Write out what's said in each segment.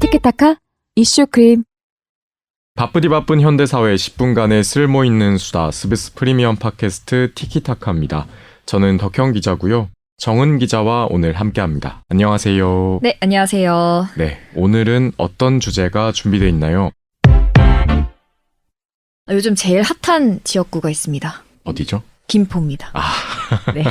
티키타카 이슈 크림. 바쁘디 바쁜 현대사회 10분간의 쓸모있는 수다 스브스 프리미엄 팟캐스트 티키타카입니다. 저는 덕형 기자고요. 정은 기자와 오늘 함께합니다. 안녕하세요. 네, 안녕하세요. 네, 오늘은 어떤 주제가 준비되어 있나요? 요즘 제일 핫한 지역구가 있습니다. 어디죠? 김포입니다. 네.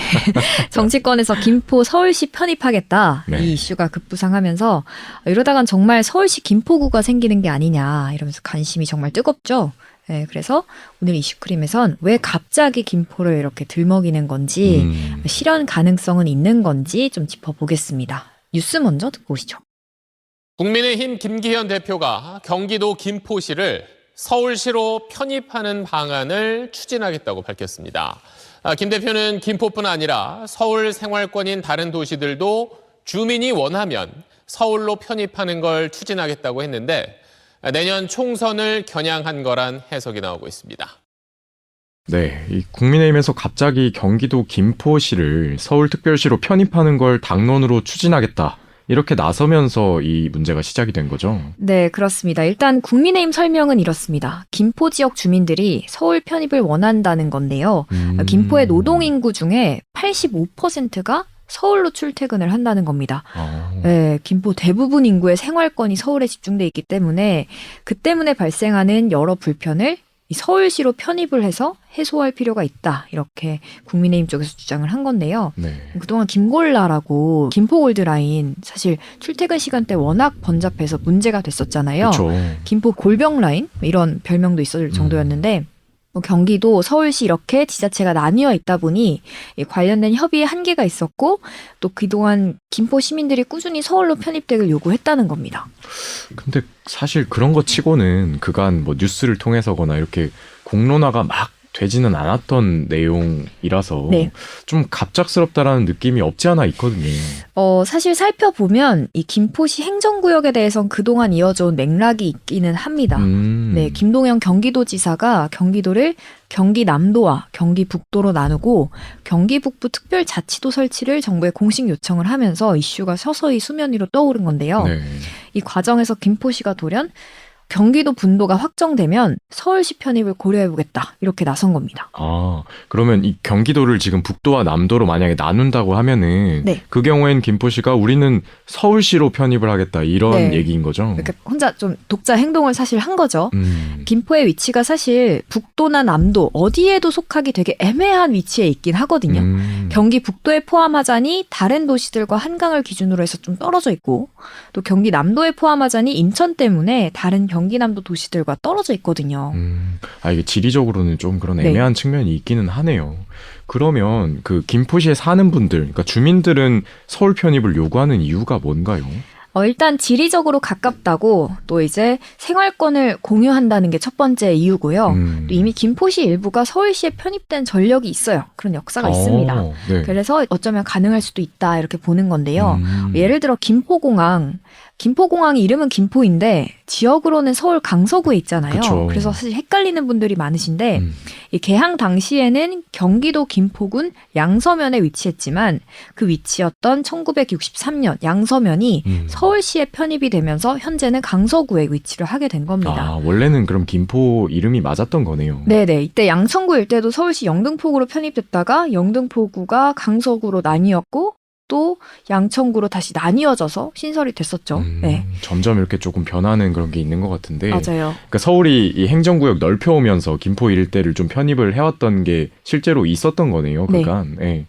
정치권에서 김포 서울시 편입하겠다. 네. 이 이슈가 급부상하면서 이러다간 정말 서울시 김포구가 생기는 게 아니냐 이러면서 관심이 정말 뜨겁죠. 네, 그래서 오늘 이슈크림에선 왜 갑자기 김포를 이렇게 들먹이는 건지 실현 가능성은 있는 건지 좀 짚어보겠습니다. 뉴스 먼저 듣고 오시죠. 국민의힘 김기현 대표가 경기도 김포시를 서울시로 편입하는 방안을 추진하겠다고 밝혔습니다. 김 대표는 김포뿐 아니라 서울 생활권인 다른 도시들도 주민이 원하면 서울로 편입하는 걸 추진하겠다고 했는데 내년 총선을 겨냥한 거란 해석이 나오고 있습니다. 네, 이 국민의힘에서 갑자기 경기도 김포시를 서울특별시로 편입하는 걸 당론으로 추진하겠다. 이렇게 나서면서 이 문제가 시작이 된 거죠? 네, 그렇습니다. 일단 국민의힘 설명은 이렇습니다. 김포 지역 주민들이 서울 편입을 원한다는 건데요. 김포의 노동인구 중에 85%가 서울로 출퇴근을 한다는 겁니다. 네, 김포 대부분 인구의 생활권이 서울에 집중돼 있기 때문에 그 때문에 발생하는 여러 불편을 이 서울시로 편입을 해서 해소할 필요가 있다. 이렇게 국민의힘 쪽에서 주장을 한 건데요. 네. 그동안 김골라라고 김포골드라인 사실 출퇴근 시간대 워낙 번잡해서 문제가 됐었잖아요. 그렇죠. 김포 골병라인 이런 별명도 있었을 정도였는데 경기도, 서울시 이렇게 지자체가 나뉘어 있다 보니 관련된 협의에 한계가 있었고 또 그동안 김포 시민들이 꾸준히 서울로 편입되길 요구했다는 겁니다. 근데 사실 그런 거 치고는 그간 뭐 뉴스를 통해서거나 이렇게 공론화가 막 되지는 않았던 내용이라서 네. 좀 갑작스럽다라는 느낌이 없지 않아 있거든요. 사실 살펴보면 이 김포시 행정구역에 대해선 그동안 이어져온 맥락이 있기는 합니다. 네, 김동연 경기도지사가 경기도를 경기 남도와 경기 북도로 나누고 경기 북부 특별자치도 설치를 정부에 공식 요청을 하면서 이슈가 서서히 수면 위로 떠오른 건데요. 네. 이 과정에서 김포시가 돌연 경기도 분도가 확정되면 서울시 편입을 고려해보겠다 이렇게 나선 겁니다. 아, 그러면 이 경기도를 지금 북도와 남도로 만약에 나눈다고 하면은 네. 그 경우엔 김포시가 우리는 서울시로 편입을 하겠다 이런 네. 얘기인 거죠. 이렇게 혼자 좀 독자 행동을 사실 한 거죠. 음. 김포의 위치가 사실 북도나 남도 어디에도 속하기 되게 애매한 위치에 있긴 하거든요. 경기 북도에 포함하자니 다른 도시들과 한강을 기준으로 해서 좀 떨어져 있고 또 경기 남도에 포함하자니 인천 때문에 다른 경기 남도 도시들과 떨어져 있거든요. 이게 지리적으로는 좀 그런 네. 애매한 측면이 있기는 하네요. 그러면 그 김포시에 사는 분들, 그러니까 주민들은 서울 편입을 요구하는 이유가 뭔가요? 일단 지리적으로 가깝다고 또 이제 생활권을 공유한다는 게 첫 번째 이유고요. 또 이미 김포시 일부가 서울시에 편입된 전력이 있어요. 그런 역사가 있습니다. 네. 그래서 어쩌면 가능할 수도 있다 이렇게 보는 건데요. 예를 들어 김포공항이 이름은 김포인데 지역으로는 서울 강서구에 있잖아요. 그쵸. 그래서 사실 헷갈리는 분들이 많으신데 이 개항 당시에는 경기도 김포군 양서면에 위치했지만 그 위치였던 1963년 양서면이 서울시에 편입이 되면서 현재는 강서구에 위치를 하게 된 겁니다. 원래는 그럼 김포 이름이 맞았던 거네요. 네네. 이때 양천구 일대도 서울시 영등포구로 편입됐다가 영등포구가 강서구로 나뉘었고 또 양천구로 다시 나뉘어져서 신설이 됐었죠. 네. 점점 이렇게 조금 변하는 그런 게 있는 것 같은데. 맞아요. 그러니까 서울이 이 행정구역 넓혀오면서 김포 일대를 좀 편입을 해왔던 게 실제로 있었던 거네요. 네. 그간. 네.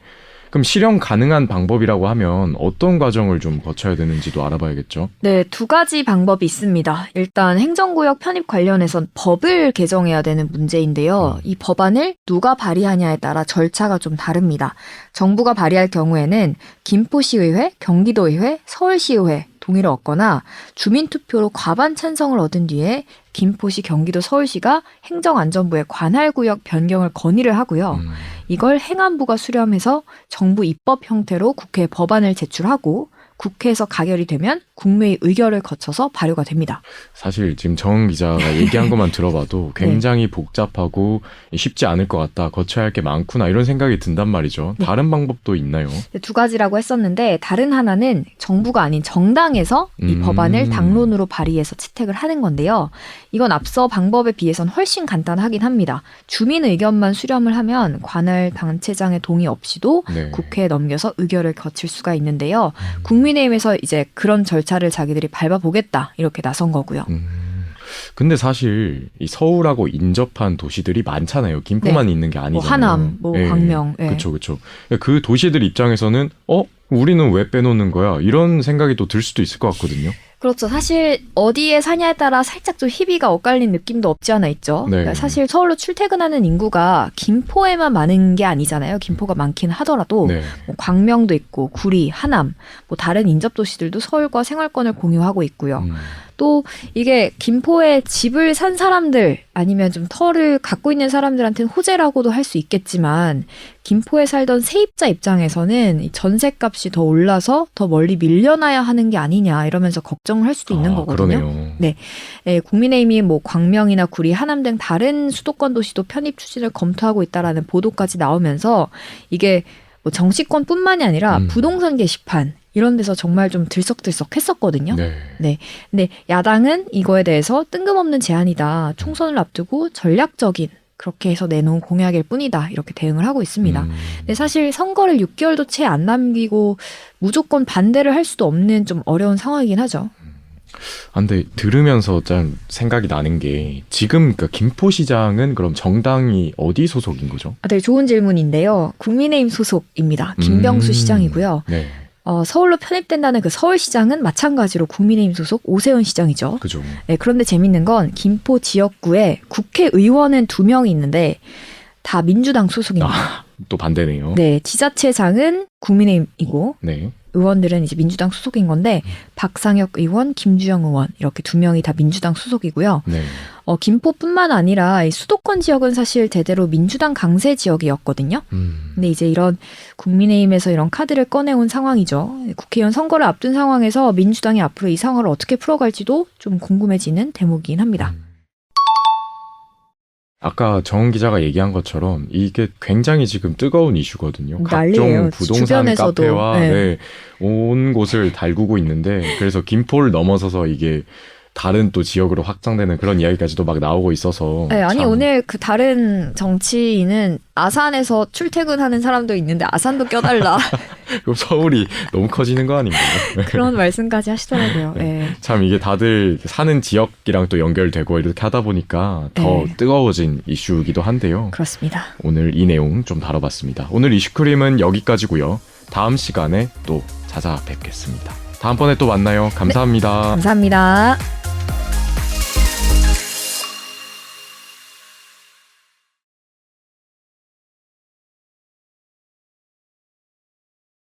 그럼 실현 가능한 방법이라고 하면 어떤 과정을 좀 거쳐야 되는지도 알아봐야겠죠. 네, 두 가지 방법이 있습니다. 일단 행정구역 편입 관련해선 법을 개정해야 되는 문제인데요. 이 법안을 누가 발의하냐에 따라 절차가 좀 다릅니다. 정부가 발의할 경우에는 김포시의회, 경기도의회, 서울시의회 동의를 얻거나 주민투표로 과반 찬성을 얻은 뒤에 김포시, 경기도, 서울시가 행정안전부에 관할구역 변경을 건의를 하고요. 이걸 행안부가 수렴해서 정부 입법 형태로 국회에 법안을 제출하고 국회에서 가결이 되면 국무회의 의결을 거쳐서 발효가 됩니다. 사실 지금 정은 기자가 얘기한 것만 들어봐도 네. 굉장히 복잡하고 쉽지 않을 것 같다. 거쳐야 할 게 많구나 이런 생각이 든단 말이죠. 네. 다른 방법도 있나요? 두 가지라고 했었는데 다른 하나는 정부가 아닌 정당에서 이 법안을 당론으로 발의해서 채택을 하는 건데요. 이건 앞서 방법에 비해서는 훨씬 간단하긴 합니다. 주민 의견만 수렴을 하면 관할 단체장의 동의 없이도 네. 국회에 넘겨서 의결을 거칠 수가 있는데요. 국민의힘에서 이제 그런 절차를 자기들이 밟아보겠다 이렇게 나선 거고요. 근데 사실 이 서울하고 인접한 도시들이 많잖아요. 김포만 있는 게 아니잖아요. 뭐 하남, 뭐 광명. 예. 그렇죠. 그 도시들 입장에서는 우리는 왜 빼놓는 거야? 이런 생각이 또 들 수도 있을 것 같거든요. 그렇죠. 사실 어디에 사냐에 따라 살짝 좀 희비가 엇갈린 느낌도 없지 않아 있죠. 네. 그러니까 사실 서울로 출퇴근하는 인구가 김포에만 많은 게 아니잖아요. 김포가 많긴 하더라도 네. 뭐 광명도 있고 구리, 하남, 뭐 다른 인접 도시들도 서울과 생활권을 공유하고 있고요. 또 이게 김포에 집을 산 사람들 아니면 좀 터를 갖고 있는 사람들한테는 호재라고도 할 수 있겠지만 김포에 살던 세입자 입장에서는 이 전셋값이 더 올라서 더 멀리 밀려나야 하는 게 아니냐 이러면서 걱정을 할 수도 있는 거거든요. 그러네요. 네, 국민의힘이 뭐 광명이나 구리, 하남 등 다른 수도권 도시도 편입 추진을 검토하고 있다라는 보도까지 나오면서 이게 뭐 정치권뿐만이 아니라 부동산 게시판 이런 데서 정말 좀 들썩들썩했었거든요. 네. 근데 야당은 이거에 대해서 뜬금없는 제안이다. 총선을 앞두고 전략적인 그렇게 해서 내놓은 공약일 뿐이다. 이렇게 대응을 하고 있습니다. 근데 사실 선거를 6개월도 채 안 남기고 무조건 반대를 할 수도 없는 좀 어려운 상황이긴 하죠. 근데 들으면서 좀 생각이 나는 게 지금 그러니까 김포시장은 그럼 정당이 어디 소속인 거죠? 되게 좋은 질문인데요. 국민의힘 소속입니다. 김병수 시장이고요. 네. 서울로 편입된다는 그 서울시장은 마찬가지로 국민의힘 소속 오세훈 시장이죠. 그죠. 네, 그런데 재밌는 건 김포 지역구에 국회의원은 2명이 있는데 다 민주당 소속입니다. 또 반대네요. 네, 지자체장은 국민의힘이고 네. 의원들은 이제 민주당 소속인 건데 박상혁 의원, 김주영 의원 이렇게 2명이 다 민주당 소속이고요. 네. 김포뿐만 아니라 이 수도권 지역은 사실 대대로 민주당 강세 지역이었거든요. 근데 이제 이런 국민의힘에서 이런 카드를 꺼내온 상황이죠. 국회의원 선거를 앞둔 상황에서 민주당이 앞으로 이 상황을 어떻게 풀어갈지도 좀 궁금해지는 대목이긴 합니다. 아까 정은 기자가 얘기한 것처럼 이게 굉장히 지금 뜨거운 이슈거든요. 난리예요. 각종 부동산 주변에서도. 카페와 네. 온 곳을 달구고 있는데 그래서 김포를 넘어서서 이게 다른 또 지역으로 확장되는 그런 이야기까지도 막 나오고 있어서 네, 아니 참. 오늘 그 다른 정치인은 아산에서 출퇴근하는 사람도 있는데 아산도 껴달라 그럼 서울이 너무 커지는 거 아닌가요? 그런 말씀까지 하시더라고요. 네. 네. 참 이게 다들 사는 지역이랑 또 연결되고 이렇게 하다 보니까 더 네. 뜨거워진 이슈이기도 한데요. 그렇습니다. 오늘 이 내용 좀 다뤄봤습니다. 오늘 이슈크림은 여기까지고요. 다음 시간에 또 찾아뵙겠습니다. 다음번에 또 만나요. 감사합니다. 감사합니다.